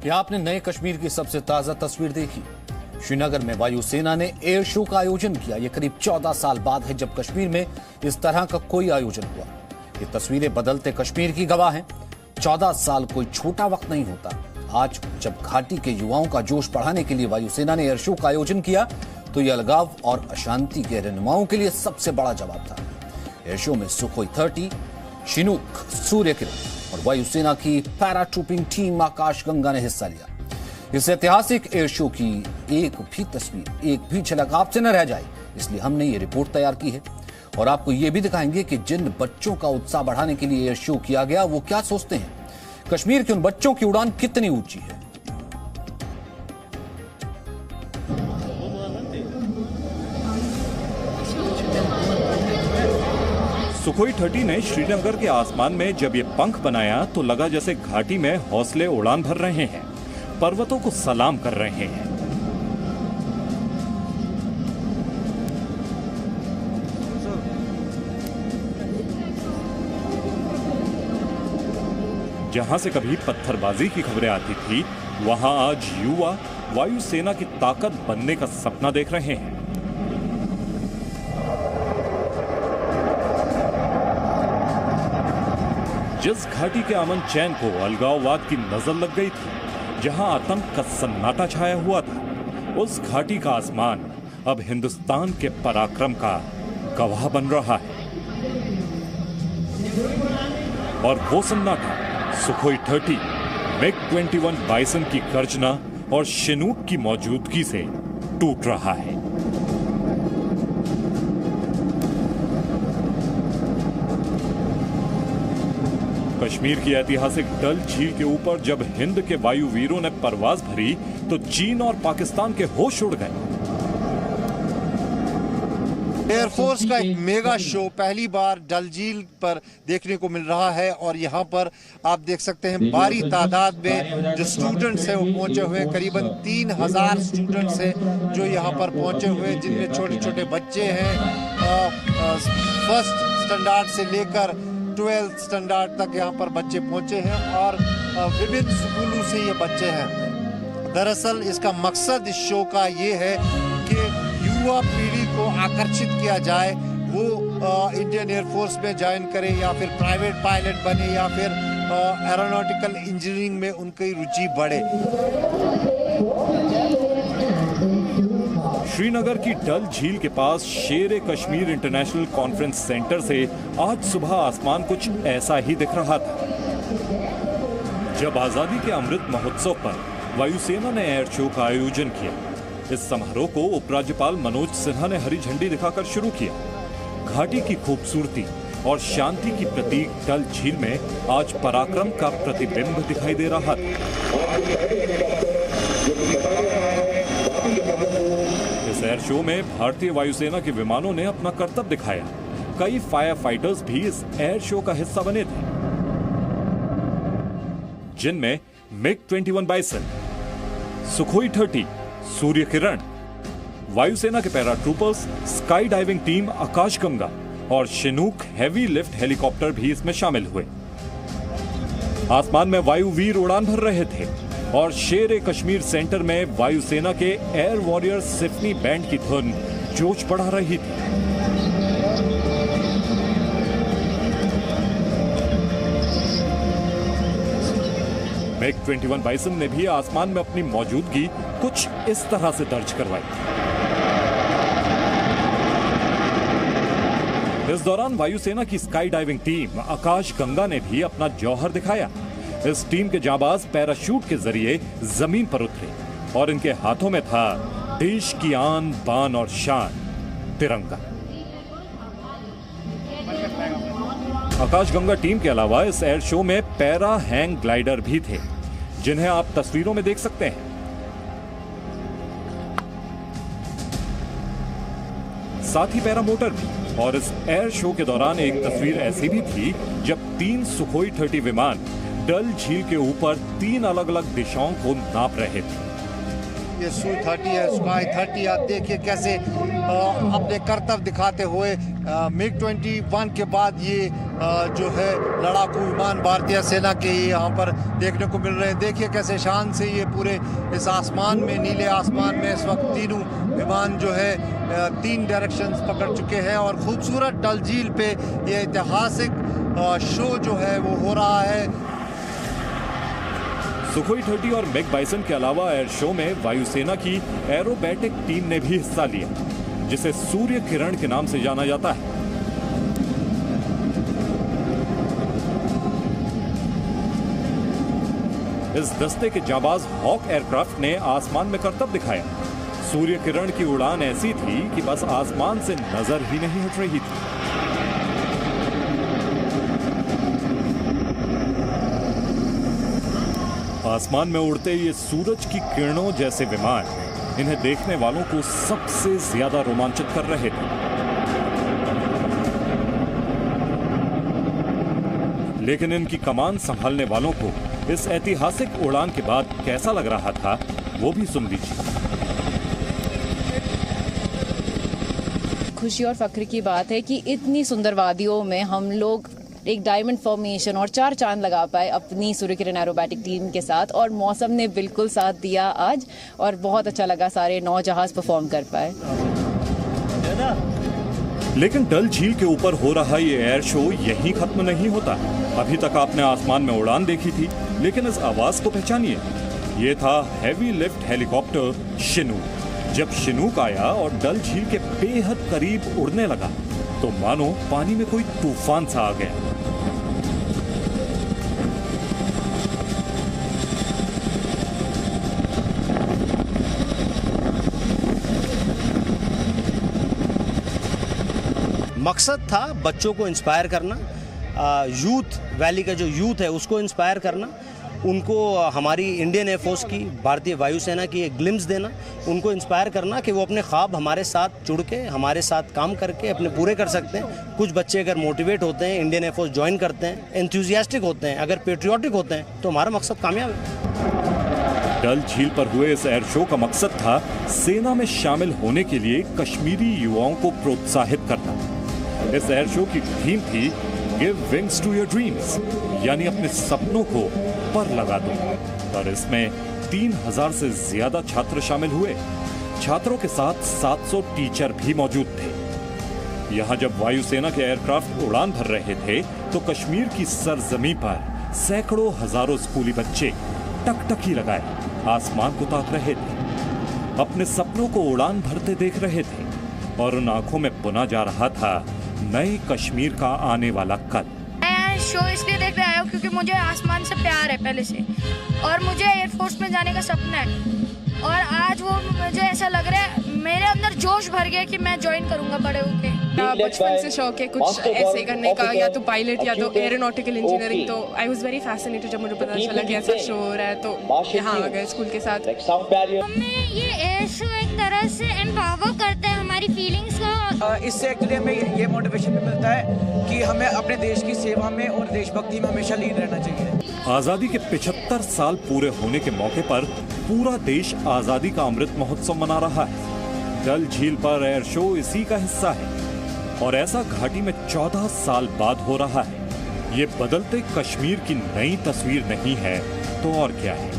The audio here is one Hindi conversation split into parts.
क्या आपने नए कश्मीर की सबसे ताजा तस्वीर देखी? श्रीनगर में वायुसेना ने एयर शो का आयोजन किया। यह करीब 14 साल बाद है जब कश्मीर में इस तरह का कोई आयोजन हुआ। ये तस्वीरें बदलते कश्मीर की गवाह हैं। 14 साल कोई छोटा वक्त नहीं होता। आज जब घाटी के युवाओं का जोश बढ़ाने के लिए वायुसेना ने एयर शो का आयोजन किया तो यह अलगाव और अशांति के रहनुमाओं के लिए सबसे बड़ा जवाब था। एयर शो में सुखोई 30, चिनूक, सूर्य किरण और वायुसेना की पैराट्रूपिंग टीम आकाश गंगा ने हिस्सा लिया। इस ऐतिहासिक एयर शो की एक भी तस्वीर, एक भी झलक आपसे न रह जाए, इसलिए हमने ये रिपोर्ट तैयार की है और आपको ये भी दिखाएंगे कि जिन बच्चों का उत्साह बढ़ाने के लिए एयर शो किया गया वो क्या सोचते हैं। कश्मीर के उन बच्चों की उड़ान कितनी ऊंची है। सुखोई 30 ने श्रीनगर के आसमान में जब ये पंख बनाया तो लगा जैसे घाटी में हौसले उड़ान भर रहे हैं, पर्वतों को सलाम कर रहे हैं। जहां से कभी पत्थरबाजी की खबरें आती थी, वहां आज युवा वायुसेना की ताकत बनने का सपना देख रहे हैं। जिस घाटी के अमन चैन को अलगाववाद की नजर लग गई थी, जहां आतंक का सन्नाटा छाया हुआ था, उस घाटी का आसमान अब हिंदुस्तान के पराक्रम का गवाह बन रहा है। और वो सन्नाटा सुखोई 30, MiG-21 बाइसन की गर्जना और चिनूक की मौजूदगी से टूट रहा है। कश्मीर की ऐतिहासिक डल झील के ऊपर जब हिंद के वायुवीरों ने परवाज भरी तो चीन और पाकिस्तान के होश उड़ गए। एयरफोर्स का एक मेगा शो पहली बार डल झील पर देखने को मिल रहा है और यहाँ पर आप देख सकते हैं भारी तादाद में जो स्टूडेंट्स हैं वो पहुंचे हुए, करीबन 3000 स्टूडेंट्स हैं जो यहाँ पर पहुंचे हुए, जिनमें छोटे छोटे बच्चे हैं। फर्स्ट स्टैंडर्ड से लेकर 12th स्टैंडर्ड तक यहाँ पर बच्चे पहुंचे हैं और विभिन्न स्कूलों से ये बच्चे हैं। दरअसल इसका मकसद इस शो का ये है कि युवा पीढ़ी को आकर्षित किया जाए, वो इंडियन एयरफोर्स में ज्वाइन करे या फिर प्राइवेट पायलट बने या फिर एरोनॉटिकल इंजीनियरिंग में उनकी रुचि बढ़े। श्रीनगर की डल झील के पास शेर कश्मीर इंटरनेशनल कॉन्फ्रेंस सेंटर से आज सुबह आसमान कुछ ऐसा ही दिख रहा था। जब आजादी के अमृत महोत्सव पर वायुसेना ने एयर शो का आयोजन किया, इस समारोह को उपराज्यपाल मनोज सिन्हा ने हरी झंडी दिखाकर शुरू किया। घाटी की खूबसूरती और शांति की प्रतीक डल झील में आज पराक्रम का प्रतिबिंब दिखाई दे रहा था। इस एयर शो में भारतीय वायुसेना के विमानों ने अपना करतब दिखाया। कई फायर फाइटर्स भी इस एयर शो का हिस्सा बने थे, जिनमें MiG-21 bison, Sukhoi 30, Surya Kiran, वायुसेना के पैराट्रूपर्स, स्काई डाइविंग टीम आकाश गंगा और चिनूक हेवी लिफ्ट हेलीकॉप्टर भी इसमें शामिल हुए। आसमान में वायुवीर उड़ान भर रहे थे और शेर कश्मीर सेंटर में वायुसेना के एयर वॉरियर सिम्फनी बैंड की धुन जोश बढ़ा रही थी। MiG-21 बाइसन ने भी आसमान में अपनी मौजूदगी कुछ इस तरह से दर्ज करवाई। इस दौरान वायुसेना की स्काई डाइविंग टीम आकाश गंगा ने भी अपना जौहर दिखाया। इस टीम के जाबाज पैराशूट के जरिए जमीन पर उतरे और इनके हाथों में था देश की आन बान और शान, तिरंगा। आकाश गंगा टीम के अलावा इस एयर शो में पैरा हैंग ग्लाइडर भी थे, जिन्हें आप तस्वीरों में देख सकते हैं। साथ ही पैरामोटर भी। और इस एयर शो के दौरान एक तस्वीर ऐसी भी थी जब 3 सुखोई 30 विमान डल झील के ऊपर 3 अलग अलग दिशाओं को नाप रहे थे। ये सू 30 है, स्काई 30, आप देखिए कैसे अपने करतब दिखाते हुए MiG-21 के बाद ये जो है लड़ाकू विमान भारतीय सेना के यहाँ पर देखने को मिल रहे हैं। देखिए कैसे शान से ये पूरे इस आसमान में, नीले आसमान में इस वक्त तीनों विमान जो है 3 डायरेक्शंस पकड़ चुके हैं और खूबसूरत डल झील पे ये ऐतिहासिक शो जो है वो हो रहा है। सुखोई 30 और मैग बाइसन के अलावा एयर शो में वायुसेना की एरोबैटिक टीम ने भी हिस्सा लिया, जिसे सूर्य किरण के नाम से जाना जाता है। इस दस्ते के जाबाज हॉक एयरक्राफ्ट ने आसमान में करतब दिखाया। सूर्य किरण की उड़ान ऐसी थी कि बस आसमान से नजर ही नहीं हट रही थी। आसमान में उड़ते ये सूरज की किरणों जैसे विमान इन्हें देखने वालों को सबसे ज्यादा रोमांचित कर रहे थे। लेकिन इनकी कमान संभालने वालों को इस ऐतिहासिक उड़ान के बाद कैसा लग रहा था, वो भी सुन लीजिए। खुशी और फख्र की बात है कि इतनी सुंदर वादियों में हम लोग एक डायमंड फॉर्मेशन और 4 चांद लगा पाए अपनी सूर्य किरण एरोबैटिक टीम के साथ, और मौसम ने बिल्कुल साथ दिया आज, और बहुत अच्छा लगा, सारे 9 जहाज परफॉर्म कर पाए। लेकिन डल झील के ऊपर हो रहा ये एयर शो यहीं खत्म नहीं होता। अभी तक आपने आसमान में उड़ान देखी थी, लेकिन इस आवाज को पहचानिए। ये था हैवी लिफ्ट हेलीकॉप्टर शिनूक। जब शिनूक आया और डल झील के बेहद करीब उड़ने लगा तो मानो पानी में कोई तूफान सा आ गया। मकसद था बच्चों को इंस्पायर करना, यूथ वैली का जो यूथ है उसको इंस्पायर करना, उनको हमारी इंडियन एयरफोर्स की, भारतीय वायुसेना की एक ग्लिम्स देना, उनको इंस्पायर करना कि वो अपने ख्वाब हमारे साथ जुड़ के, हमारे साथ काम करके अपने पूरे कर सकते हैं। कुछ बच्चे अगर मोटिवेट होते हैं, इंडियन एयरफोर्स ज्वाइन करते हैं, एंथुजियास्टिक होते हैं, अगर पेट्रियोटिक होते हैं, तो हमारा मकसद कामयाब है। डल झील पर हुए इस एयर शो का मकसद था सेना में शामिल होने के लिए कश्मीरी युवाओं को प्रोत्साहित करना। इस एयर शो की थीम थी give wings to your dreams, यानी अपने सपनों को पर लगा दो। और इसमें 3000 से ज्यादा छात्र शामिल हुए। छात्रों के साथ 700 टीचर भी मौजूद थे। यहां जब वायुसेना के एयरक्राफ्ट उड़ान भर रहे थे तो कश्मीर की सरजमी पर सैकड़ों हजारों स्कूली बच्चे टकटकी लगाए आसमान को ताक रहे थे, अपने सपनों को उड़ान भरते देख रहे थे, और उन आंखों में बुना जा रहा था नए कश्मीर का आने वाला कल। मैं शो इसलिए देखने आया हूँ क्योंकि मुझे आसमान से प्यार है पहले से, और मुझे एयरफोर्स में जाने का सपना है, और आज वो मुझे ऐसा लग रहा है, मेरे अंदर जोश भर गया कि मैं ज्वाइन करूंगा बड़े होके। बचपन से शौक है कुछ ऐसे करने का, या तो पायलट या तो एरोनॉटिकल इंजीनियरिंग। तो आई वाज वेरी फैसिनेटेड जब मुझे पता चला कि ऐसा शो हो रहा है, तो यहाँ आ गए स्कूल के साथ। हमें ये एयर शो एक तरह से एम्पावर करता है हमारी फीलिंग्स को। इससे एक्चुअली हमें ये मोटिवेशन भी मिलता है कि हमें अपने देश की सेवा में और देशभक्ति में हमेशा लीन रहना चाहिए। आजादी के 75 साल पूरे होने के मौके पर पूरा देश आजादी का अमृत महोत्सव मना रहा है। डल झील पर एयर शो इसी का हिस्सा है, और ऐसा घाटी में 14 साल बाद हो रहा है। ये बदलते कश्मीर की नई तस्वीर नहीं है तो और क्या है?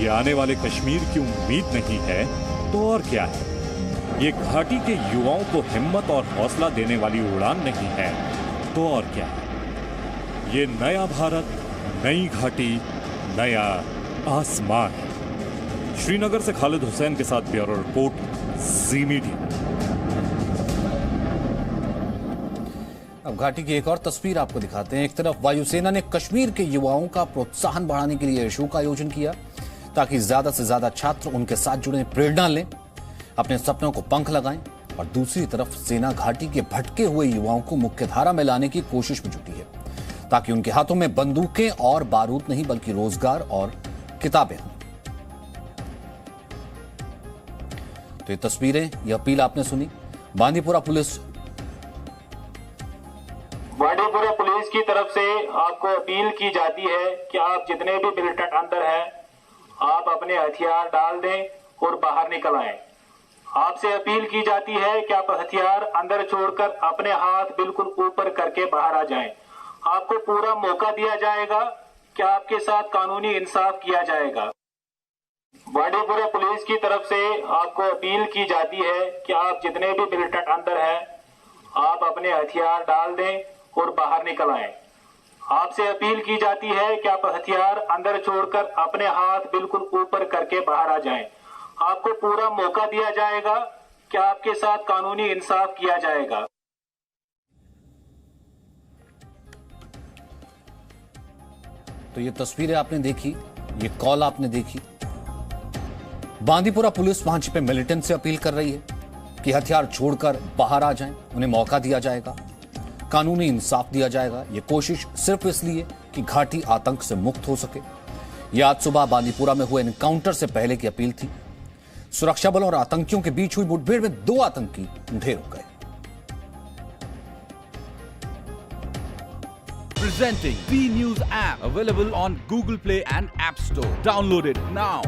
ये आने वाले कश्मीर की उम्मीद नहीं है तो और क्या है? ये घाटी के युवाओं को हिम्मत और हौसला देने वाली उड़ान नहीं है तो और क्या है? ये नया भारत, नई घाटी, नया आसमान है। श्रीनगर से खालिद हुसैन के साथ ब्यूरो रिपोर्ट, जी मीडिया। अब घाटी की एक और तस्वीर आपको दिखाते हैं। एक तरफ वायुसेना ने कश्मीर के युवाओं का प्रोत्साहन बढ़ाने के लिए एयर शो का आयोजन किया ताकि ज्यादा से ज्यादा छात्र उनके साथ जुड़े, प्रेरणा लें, अपने सपनों को पंख लगाएं। और दूसरी तरफ सेना घाटी के भटके हुए युवाओं को मुख्यधारा में लाने की कोशिश में जुटी है ताकि उनके हाथों में बंदूकें और बारूद नहीं बल्कि रोजगार और किताबें हों। तो ये तस्वीरें, ये अपील आपने सुनी। बांदीपुरा पुलिस की तरफ से आपको अपील की जाती है कि आप जितने भी मिलिटेंट अंदर हैं, आप अपने हथियार डाल दें और बाहर निकल आएं। आपसे अपील की जाती है कि आप हथियार अंदर छोड़कर अपने हाथ बिल्कुल ऊपर करके बाहर आ जाएं। आपको पूरा मौका दिया जाएगा कि आपके साथ कानूनी इंसाफ किया जाएगा। बांदीपुरा पुलिस की तरफ से आपको अपील की जाती है कि आप जितने भी मिलिटेंट अंदर हैं, आप अपने हथियार डाल दें और बाहर निकल आएं। आपसे अपील की जाती है कि आप हथियार अंदर छोड़कर अपने हाथ बिल्कुल ऊपर करके बाहर आ जाएं। आपको पूरा मौका दिया जाएगा कि आपके साथ कानूनी इंसाफ किया जाएगा। तो ये तस्वीरें आपने देखी, ये कॉल आपने देखी। बांदीपुरा पुलिस वहां छिपे मिलिटेंट से अपील कर रही है कि हथियार छोड़कर बाहर आ जाएं, उन्हें मौका दिया जाएगा, कानूनी इंसाफ दिया जाएगा। ये कोशिश सिर्फ इसलिए कि घाटी आतंक से मुक्त हो सके। यह आज सुबह बांदीपुरा में हुए एनकाउंटर से पहले की अपील थी। सुरक्षा बलों और आतंकियों के बीच हुई मुठभेड़ में 2 आतंकी ढेर हो गए। Presenting B News app, available on Google Play and App Store. Download it now.